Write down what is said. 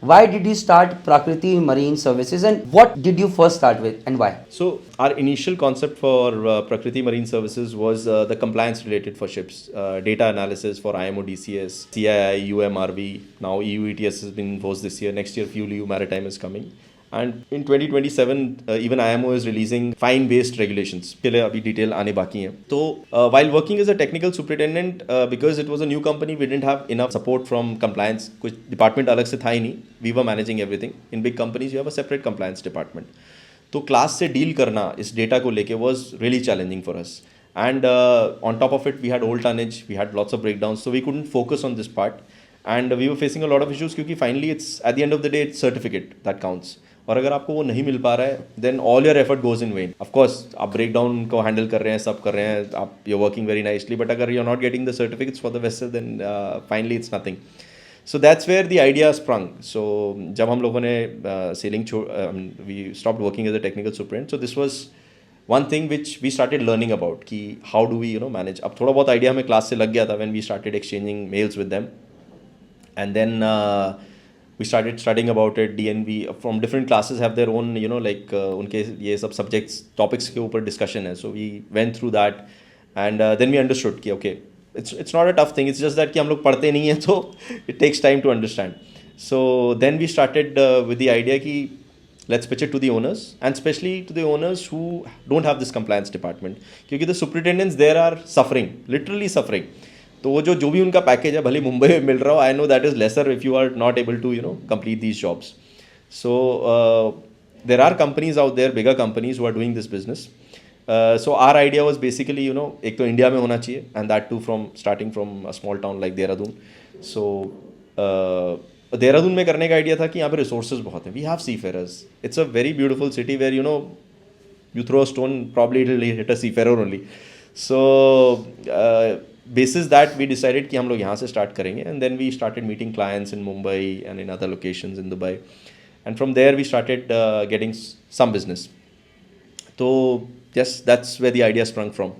Why did you start Prakriti Marine Services and what did you first start with and why? So our initial concept for Prakriti Marine Services was the compliance related for ships, data analysis for IMO DCS, CII, UMRV. Now EU ETS has been enforced this year. Next year, Fuel EU Maritime is coming. And in 2027, even IMO is releasing fine-based regulations. के लिए अभी detail आने बाकी हैं. So while working as a technical superintendent, because it was a new company, we didn't have enough support from compliance. कुछ department अलग से था ही नहीं. We were managing everything. In big companies, you have a separate compliance department. तो class से deal करना इस data को लेके was really challenging for us and on top of it we had old tonnage we had lots of break down so we couldn't focus on this part and we were facing a lot of issues क्योंकि finally it's at the end of the day it's certificate that counts और अगर आपको वो नहीं मिल पा रहा है then all your effort goes in vain of course आप ब्रेक डाउन को हैंडल कर रहे हैं सब कर रहे हैं आप you working very nicely but अगर you are not getting the certificates for the vessel then finally it's nothing So that's where the idea sprung. So जब हम लोगों ने sailing we stopped working as a technical superintendent. So this was one thing which we started learning about कि how do we manage. अब थोड़ा बहुत idea हमें class से लग गया था when we started exchanging mails with them, and then we started studying about it. DNV from different classes have their own like उनके ये सब subjects topics के ऊपर discussion है. So we went through that, and then we understood कि okay. It's not a tough thing. It's just that कि हम लोग पढ़ते नहीं हैं तो it takes time to understand. So then we started with the idea कि let's pitch it to the owners and especially to the owners who don't have this compliance department क्योंकि the superintendents there are suffering, literally suffering. तो वो जो भी उनका package है भले मुंबई में मिल रहा हो I know that is lesser if you are not able to complete these jobs. So there are companies out there, bigger companies who are doing this business. So our idea was basically एक तो India में होना चाहिए and that too from starting from a small town like Dehradun. So Dehradun में करने का idea था कि यहाँ पे resources बहुत हैं. We have seafarers. It's a very beautiful city where you throw a stone probably it will hit a seafarer only. So basis that we decided कि हम लोग यहाँ से start करेंगे and then we started meeting clients in Mumbai and in other locations in Dubai and from there we started getting some business. So yes, that's where the idea sprung from.